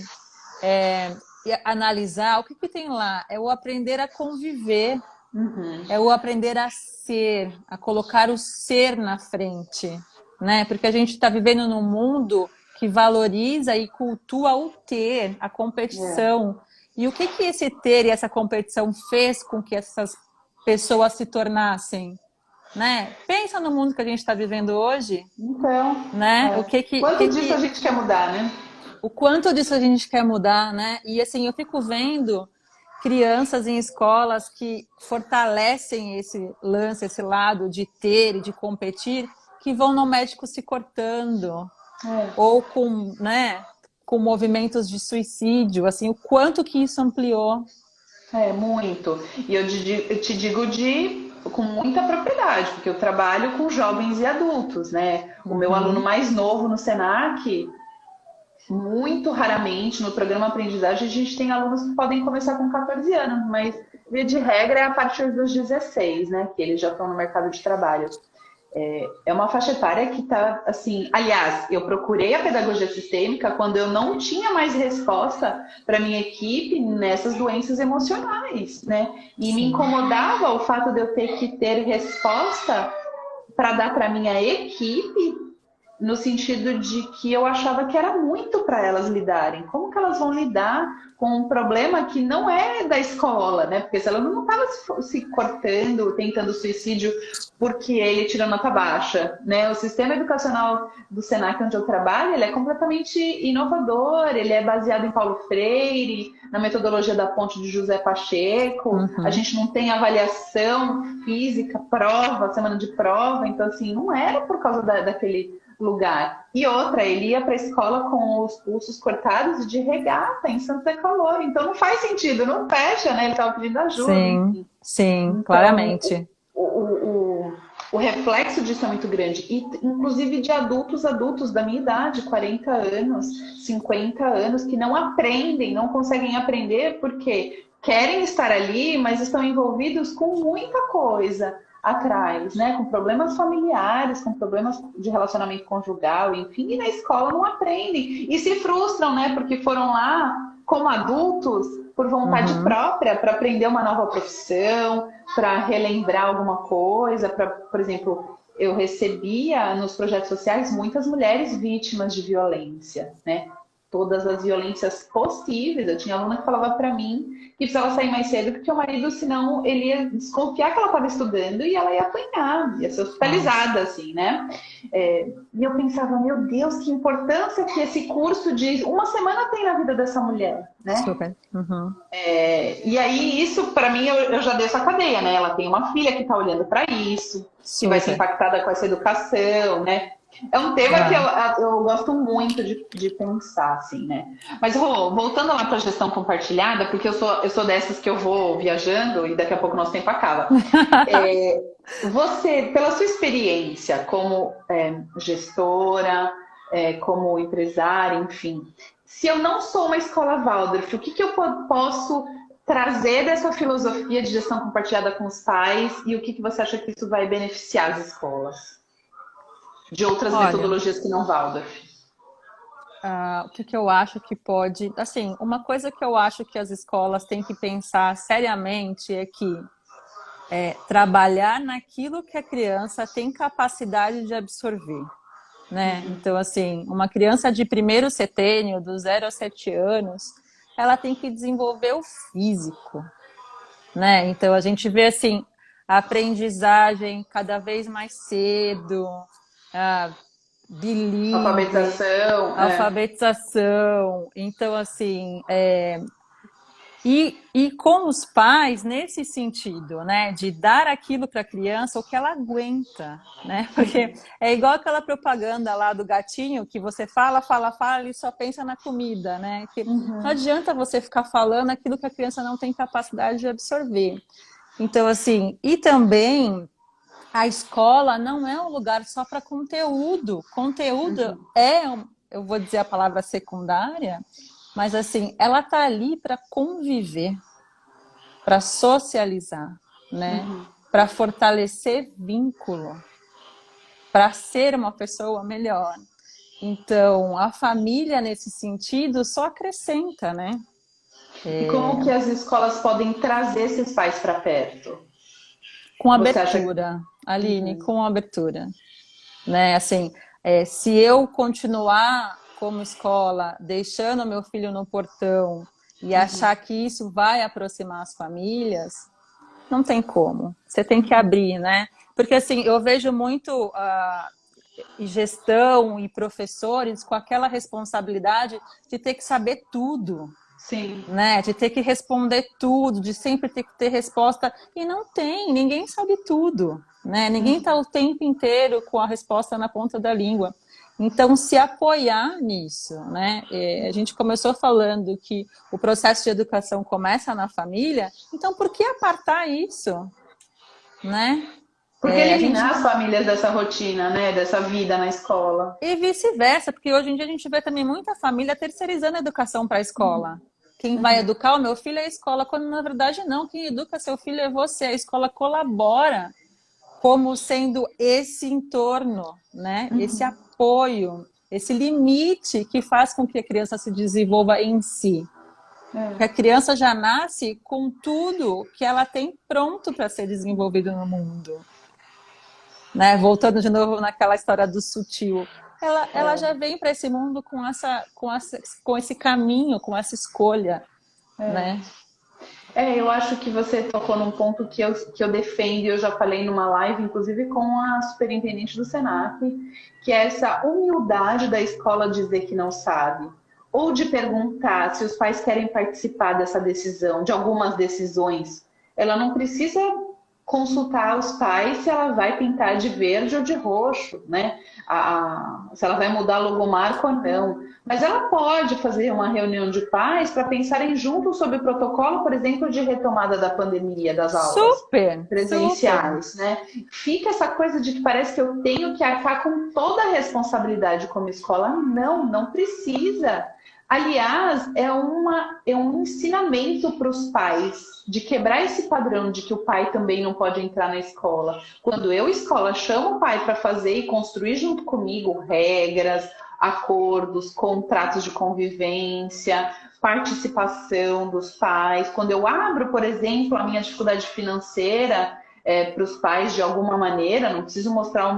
e analisar, o que que tem lá? É o aprender a conviver, Uhum. é o aprender a ser, a colocar o ser na frente, né? Porque a gente está vivendo num mundo que valoriza e cultua o ter, a É. competição. E o que que esse ter e essa competição fez com que essas pessoas se tornassem, né? Pensa no mundo que a gente está vivendo hoje, Então, né? quanto disso a gente quer mudar, né? O quanto disso a gente quer mudar, né? E assim, eu fico vendo crianças em escolas que fortalecem esse lance, esse lado de ter e de competir, que vão no médico se cortando, É. ou com, né, com movimentos de suicídio, assim, o quanto que isso ampliou. É, muito. E eu te digo com muita propriedade, porque eu trabalho com jovens e adultos, né? O meu aluno Uhum. mais novo no Senac, muito raramente no programa Aprendizagem, a gente tem alunos que podem começar com 14 anos, mas via de regra é a partir dos 16, né? Que eles já estão no mercado de trabalho. É uma faixa etária que está assim. Aliás, eu procurei a pedagogia sistêmica quando eu não tinha mais resposta para minha equipe nessas doenças emocionais, né? E me Sim. incomodava o fato de eu ter que ter resposta para dar para minha equipe, no sentido de que eu achava que era muito para elas lidarem. Como que elas vão lidar com um problema que não é da escola, né? Porque se ela não estava se cortando, tentando suicídio porque ele tirou nota baixa, né? O sistema educacional do Senac, onde eu trabalho, ele é completamente inovador, ele é baseado em Paulo Freire, na metodologia da Ponte de José Pacheco, a Uhum. gente não tem avaliação física, prova, semana de prova, então assim, não era por causa daquele lugar. E outra, ele ia para a escola com os pulsos cortados e de regata em Santa Calor. Então não faz sentido, não fecha, né? Ele estava pedindo ajuda, Sim, enfim. sim, Então, claramente. o reflexo disso é muito grande. E, inclusive, de adultos da minha idade, 40 anos, 50 anos, que não aprendem, não conseguem aprender porque querem estar ali, mas estão envolvidos com muita coisa atrás, né? Com problemas familiares, com problemas de relacionamento conjugal, enfim, e na escola não aprendem. E se frustram, né? Porque foram lá como adultos por vontade Uhum. própria para aprender uma nova profissão, para relembrar alguma coisa, para, por exemplo, eu recebia nos projetos sociais muitas mulheres vítimas de violência, né? Todas as violências possíveis. Eu tinha aluna que falava para mim que precisava sair mais cedo porque o marido, senão, ele ia desconfiar que ela estava estudando e ela ia apanhar, ia ser Nossa, hospitalizada, assim, né? E eu pensava, meu Deus, que importância que esse curso de uma semana tem na vida dessa mulher, né? super. Uhum. E aí, isso, para mim, eu já dei essa cadeia, né? Ela tem uma filha que está olhando para isso, que vai ser Super. impactada com essa educação, né? É um tema que É. eu gosto muito de pensar, assim, né? Mas, Rô, voltando lá para a gestão compartilhada, porque eu sou dessas que eu vou viajando e daqui a pouco nosso tempo acaba. Você, pela sua experiência como gestora, como empresária, enfim, se eu não sou uma escola Waldorf, o que, que eu posso trazer dessa filosofia de gestão compartilhada com os pais e o que, que você acha que isso vai beneficiar as escolas? De outras Olha, metodologias que não Waldorf. o que que eu acho que pode. Assim, uma coisa que eu acho que as escolas têm que pensar seriamente é que trabalhar naquilo que a criança tem capacidade de absorver, né? Então, assim, uma criança de primeiro setênio, do 0 a 7 anos, ela tem que desenvolver o físico, né? Então, a gente vê, assim, a aprendizagem cada vez mais cedo, a bilíngue, Alfabetização, alfabetização. Então, assim, e com os pais nesse sentido, né, de dar aquilo para a criança o que ela aguenta, né? Porque é igual aquela propaganda lá do gatinho que você fala, fala, fala e só pensa na comida, né? Que não adianta você ficar falando aquilo que a criança não tem capacidade de absorver. Então, assim, e também a escola não é um lugar só para conteúdo. Conteúdo eu vou dizer a palavra secundária, mas assim, ela tá ali para conviver, para socializar, né? para fortalecer vínculo, para ser uma pessoa melhor. Então, a família, nesse sentido, só acrescenta, né? E como que as escolas podem trazer esses pais para perto? Com Você acha que... abertura, Aline, com abertura. Né? Assim, se eu continuar como escola, deixando meu filho no portão e achar que isso vai aproximar as famílias, não tem como. Você tem que abrir, né? Porque assim, eu vejo muito gestão e professores com aquela responsabilidade de ter que saber tudo. Sim. Né? De ter que responder tudo, de sempre ter que ter resposta. E não tem, ninguém sabe tudo. Né? Ninguém está o tempo inteiro com a resposta na ponta da língua. Então, se apoiar nisso, né? A gente começou falando que o processo de educação começa na família, então por que apartar isso? Né? Porque eliminar as famílias dessa rotina, né? Dessa vida na escola. E vice-versa, porque hoje em dia a gente vê também muita família terceirizando a educação para a escola. Quem vai educar o meu filho é a escola, quando na verdade não. Quem educa seu filho é você. A escola colabora como sendo esse entorno, né? Esse apoio, esse limite que faz com que a criança se desenvolva em si. Porque a criança já nasce com tudo que ela tem pronto para ser desenvolvido no mundo. Né? Voltando de novo naquela história do sutil. Ela já vem para esse mundo com esse caminho, com essa escolha. Né? Eu acho que você tocou num ponto que eu defendo, e eu já falei numa live, inclusive com a superintendente do Senac, que é essa humildade da escola dizer que não sabe. Ou de perguntar se os pais querem participar dessa decisão, de algumas decisões. Ela não precisa consultar os pais se ela vai pintar de verde ou de roxo, né? Se ela vai mudar a logomarca ou não. Mas ela pode fazer uma reunião de pais para pensarem juntos sobre o protocolo, por exemplo, de retomada da pandemia, das aulas presenciais, né? Fica essa coisa de que parece que eu tenho que arcar com toda a responsabilidade como escola. Não precisa. Aliás, é um ensinamento para os pais de quebrar esse padrão de que o pai também não pode entrar na escola. Quando eu, escola, chamo o pai para fazer e construir junto comigo regras, acordos, contratos de convivência, participação dos pais. Quando eu abro, por exemplo, a minha dificuldade financeira para os pais de alguma maneira, não preciso mostrar o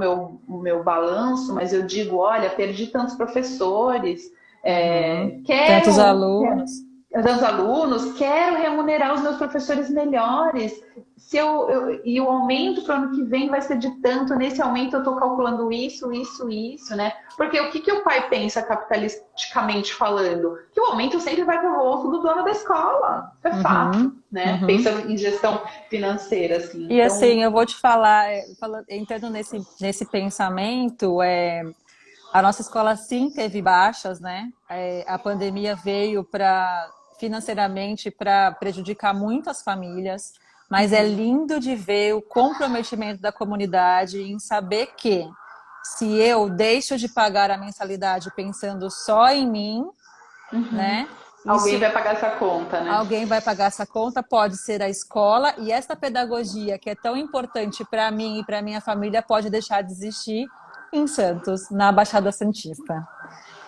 meu balanço, mas eu digo, olha, perdi tantos professores, Tantos alunos. Quero remunerar os meus professores melhores. E o aumento para o ano que vem vai ser de tanto. Nesse aumento eu estou calculando isso, né? Porque o que o pai pensa capitalisticamente falando? Que o aumento sempre vai para o bolso do dono da escola. É fato, né? Pensa em gestão financeira, assim. E assim, eu vou te falar, entrando nesse pensamento, a nossa escola sim teve baixas, né? A pandemia veio financeiramente para prejudicar muitas famílias, mas é lindo de ver o comprometimento da comunidade em saber que se eu deixo de pagar a mensalidade pensando só em mim, né? Alguém vai pagar essa conta, né? Alguém vai pagar essa conta, pode ser a escola, e essa pedagogia que é tão importante para mim e para minha família pode deixar de existir em Santos, na Baixada Santista.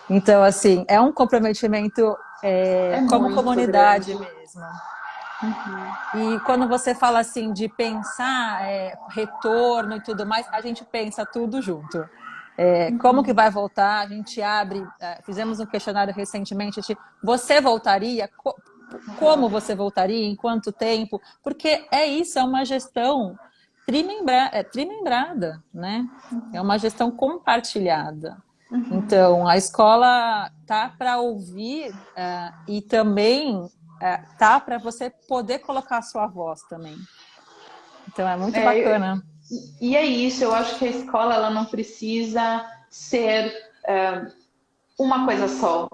Então, assim, é um comprometimento como comunidade grande mesmo. E quando você fala assim de pensar retorno e tudo mais, a gente pensa tudo junto. Como que vai voltar? A gente abre, fizemos um questionário recentemente de você voltaria? Como você voltaria? Em quanto tempo? Porque isso, é uma gestão trimembrada, né? É uma gestão compartilhada. Então, a escola tá para ouvir e também tá para você poder colocar a sua voz também. Então, é muito bacana. E é isso, eu acho que a escola ela não precisa ser uma coisa só.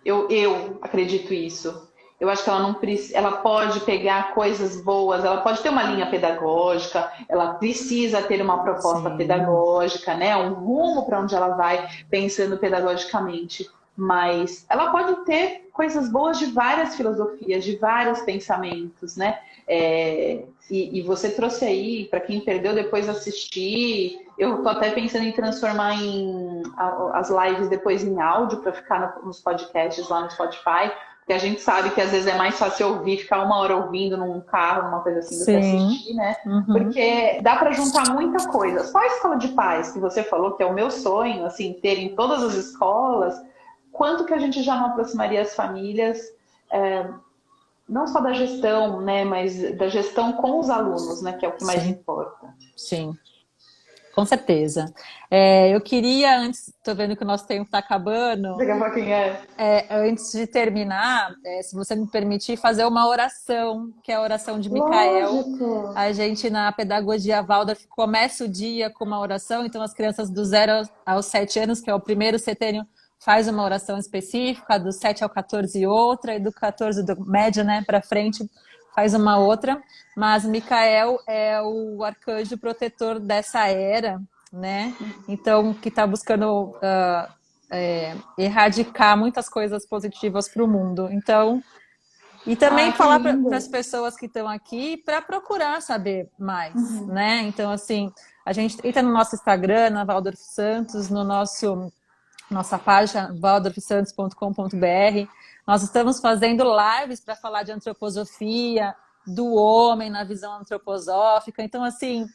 Eu acredito isso. Eu acho que ela não precisa, ela pode pegar coisas boas, ela pode ter uma linha pedagógica, ela precisa ter uma proposta pedagógica, né? Um rumo para onde ela vai pensando pedagogicamente. Mas ela pode ter coisas boas de várias filosofias, de vários pensamentos, né? E você trouxe aí, para quem perdeu depois assistir, eu tô até pensando em transformar as lives depois em áudio para ficar nos podcasts lá no Spotify, porque a gente sabe que às vezes é mais fácil ouvir, ficar 1 hora ouvindo num carro, numa coisa assim, do que Sim. assistir, né? Uhum. Porque dá para juntar muita coisa. Só a escola de paz, que você falou que é o meu sonho, assim, ter em todas as escolas, quanto que a gente já não aproximaria as famílias, não só da gestão, né, mas da gestão com os alunos, né, que é o que mais Sim, importa. sim. Com certeza. Eu queria, antes, estou vendo que o nosso tempo está acabando, Daqui a pouquinho antes de terminar, se você me permitir, fazer uma oração, que é a oração de Micael. Lógico. A gente, na pedagogia Waldorf, começa o dia com uma oração, então as crianças do 0 aos 7 anos, que é o primeiro setênio, faz uma oração específica, do 7 ao 14 outra, e do 14 do médio, né, para frente, faz uma outra. Mas Micael é o arcanjo protetor dessa era, né? Então, que está buscando erradicar muitas coisas positivas para o mundo. Então, e também Que falar para as lindo. pessoas que estão aqui para procurar saber mais, né? Então, assim, a gente entra no nosso Instagram, na Waldorf Santos, no nossa página waldorfsantos.com.br. Nós estamos fazendo lives para falar de antroposofia, do homem na visão antroposófica. Então, assim,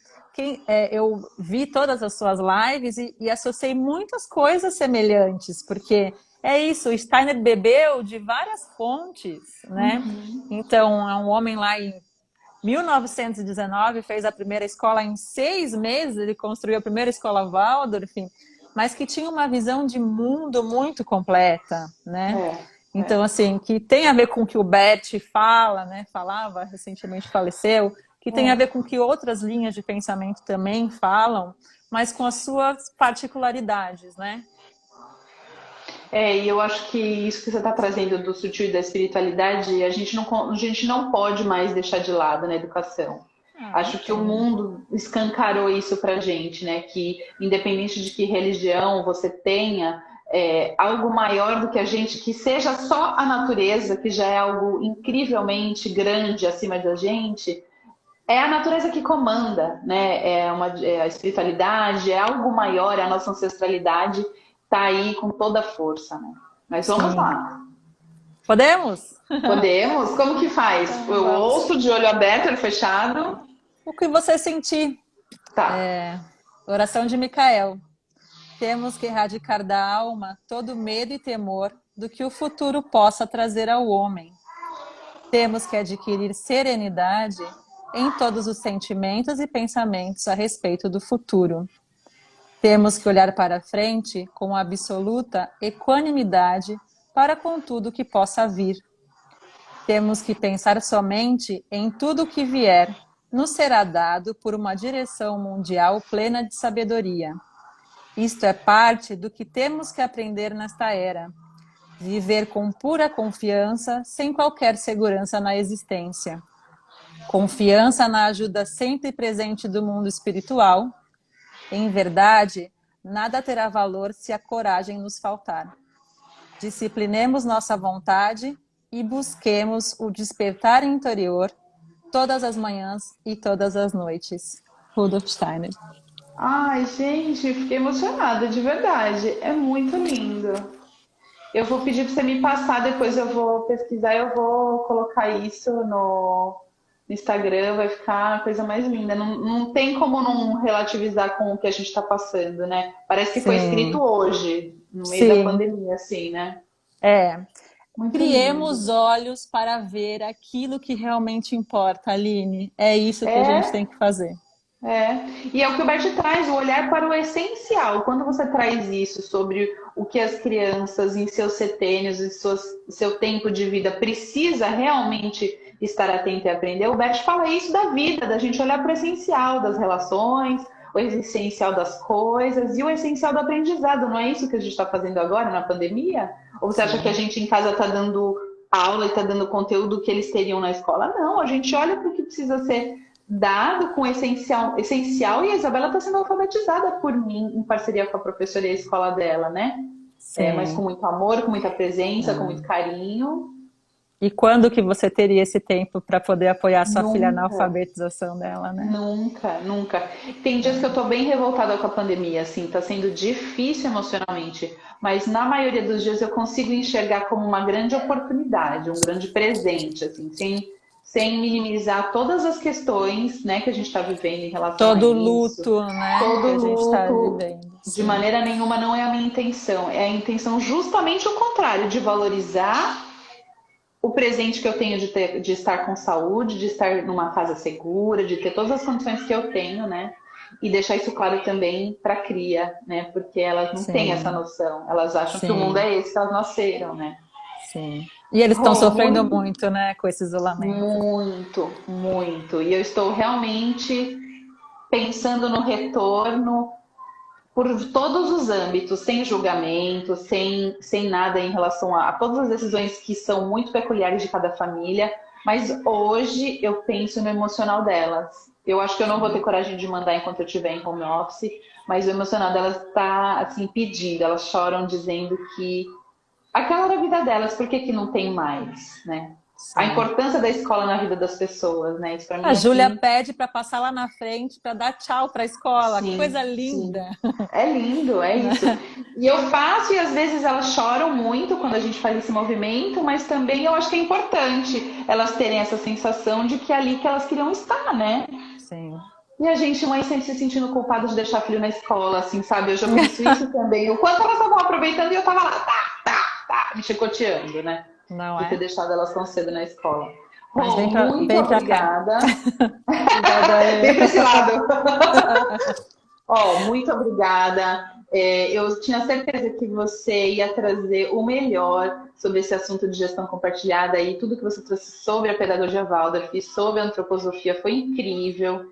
eu vi todas as suas lives e associei muitas coisas semelhantes, porque é isso, o Steiner bebeu de várias fontes, né? Então, é um homem lá em 1919, fez a primeira escola em 6 meses, ele construiu a primeira escola Waldorf, mas que tinha uma visão de mundo muito completa, né? Então, assim, que tem a ver com o que o Bert fala, né? Falava, recentemente faleceu, que tem a ver com o que outras linhas de pensamento também falam, mas com as suas particularidades, né? E eu acho que isso que você está trazendo do sutil e da espiritualidade, a gente não pode mais deixar de lado na educação. Não Acho que o tem. mundo escancarou isso pra gente, né? Que independente de que religião você tenha, algo maior do que a gente, que seja só a natureza, que já é algo incrivelmente grande acima da gente, é a natureza que comanda, né? É a espiritualidade, é algo maior, é a nossa ancestralidade, tá aí com toda a força, né? Mas vamos Sim. lá. Podemos? Podemos? Como que faz? Então, Eu vamos. ouço de olho aberto, olho fechado. O que você sentir. Tá. Oração de Micael. Temos que erradicar da alma todo medo e temor do que o futuro possa trazer ao homem. Temos que adquirir serenidade em todos os sentimentos e pensamentos a respeito do futuro. Temos que olhar para frente com absoluta equanimidade para com tudo que possa vir. Temos que pensar somente em tudo o que vier, nos será dado por uma direção mundial plena de sabedoria. Isto é parte do que temos que aprender nesta era. Viver com pura confiança, sem qualquer segurança na existência. Confiança na ajuda sempre presente do mundo espiritual. Em verdade, nada terá valor se a coragem nos faltar. Disciplinemos nossa vontade e busquemos o despertar interior todas as manhãs e todas as noites. Rudolf Steiner. Ai, gente, fiquei emocionada, de verdade. É muito lindo. Eu vou pedir para você me passar, depois eu vou pesquisar, eu vou colocar isso no Instagram, vai ficar a coisa mais linda. Não, não tem como não relativizar com o que a gente está passando, né? Parece que foi escrito Sim, hoje, no meio da sim. pandemia, assim, né? É. Muito Criemos lindo. olhos para ver aquilo que realmente importa, Aline. É isso que a gente tem É, que fazer. E é o que o Bert traz, o olhar para o essencial. Quando você traz isso sobre o que as crianças em seus setênios, seu tempo de vida precisa realmente estar atento e aprender, o Bert fala isso da vida, da gente olhar para o essencial das relações, o essencial das coisas e o essencial do aprendizado. Não é isso que a gente está fazendo agora na pandemia? Ou você acha que a Sim, gente em casa está dando aula e está dando conteúdo que eles teriam na escola? Não, a gente olha para o que precisa ser dado com essencial e a Isabela está sendo alfabetizada por mim em parceria com a professora e a escola dela, né? Mas com sim. muito amor, com muita presença, com muito carinho. E quando que você teria esse tempo para poder apoiar sua filha na Nunca. alfabetização dela, né? Nunca, nunca. Tem dias que eu tô bem revoltada com a pandemia, assim, tá sendo difícil emocionalmente, mas na maioria dos dias eu consigo enxergar como uma grande oportunidade, um grande presente, assim, sem minimizar todas as questões, né, que a gente está vivendo em relação a Todo isso. luto, né, que Todo a gente está luto, vivendo, de sim. maneira nenhuma, não é a minha intenção. É a intenção justamente o contrário, de valorizar o presente que eu tenho de estar com saúde, de estar numa casa segura, de ter todas as condições que eu tenho, né? E deixar isso claro também para a cria, né? Porque elas não têm essa Sim, noção. Elas acham que o mundo sim, é esse que elas nasceram, né? sim. E eles estão Oh, sofrendo muito, muito, né, com esse isolamento. muito, muito. E eu estou realmente pensando no retorno por todos os âmbitos, sem julgamento, sem nada em relação a todas as decisões que são muito peculiares de cada família, mas hoje eu penso no emocional delas. Eu acho que eu não vou ter coragem de mandar enquanto eu estiver em home office, mas o emocional delas está assim pedido. Elas choram dizendo que aquela era a vida delas, por que que não tem mais, né? A Sim. importância da escola na vida das pessoas, né? Isso para A mim Júlia assim. pede para passar lá na frente para dar tchau para a escola. Que coisa Sim, sim. linda, É lindo, é isso. né? E eu faço, e às vezes elas choram muito quando a gente faz esse movimento, mas também eu acho que é importante elas terem essa sensação de que é ali que elas queriam estar, né? Sim. E a gente, mãe, sempre se sentindo culpada de deixar filho na escola, assim, sabe? Eu já penso isso também. O quanto elas estavam aproveitando e eu tava lá, me chicoteando, né? Não De ter é? deixado elas tão cedo na escola. Mas Rô, muito vem pra cá. obrigada. Obrigada. Vem para esse lado. Ó, muito obrigada. Eu tinha certeza que você ia trazer o melhor sobre esse assunto de gestão compartilhada e tudo que você trouxe sobre a pedagogia Waldorf e sobre a antroposofia foi incrível.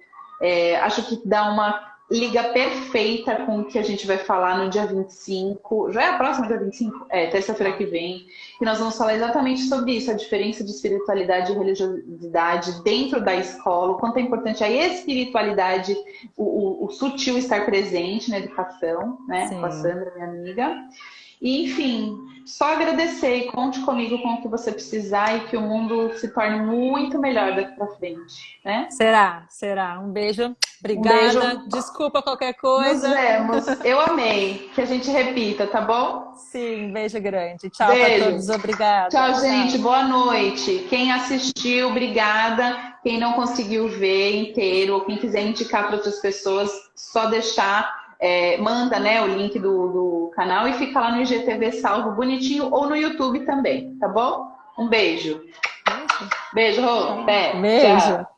Acho que dá uma liga perfeita com o que a gente vai falar no dia 25. Já é a próxima, dia 25? Terça-feira que vem. E nós vamos falar exatamente sobre isso, a diferença de espiritualidade e religiosidade dentro da escola, o quanto é importante a espiritualidade, o sutil estar presente na educação, né? Com a Sim. Sandra, minha amiga. E, enfim, só agradecer e conte comigo com o que você precisar e que o mundo se torne muito melhor daqui para frente, né? Será, será. Um beijo. Um beijo, Obrigada. Desculpa qualquer nos coisa. vemos. Eu amei. Que a gente repita, tá bom? Sim, um beijo grande. Tchau para Beijo. todos. Obrigada. Tchau, gente. Tchau. Boa noite. Quem assistiu, obrigada. Quem não conseguiu ver inteiro, ou quem quiser indicar para outras pessoas, só deixar, manda, né, o link do canal e fica lá no IGTV salvo bonitinho ou no YouTube também, tá bom? Um beijo. Beijo. Beijo, Rô. Tchau. Até. Beijo. Tchau.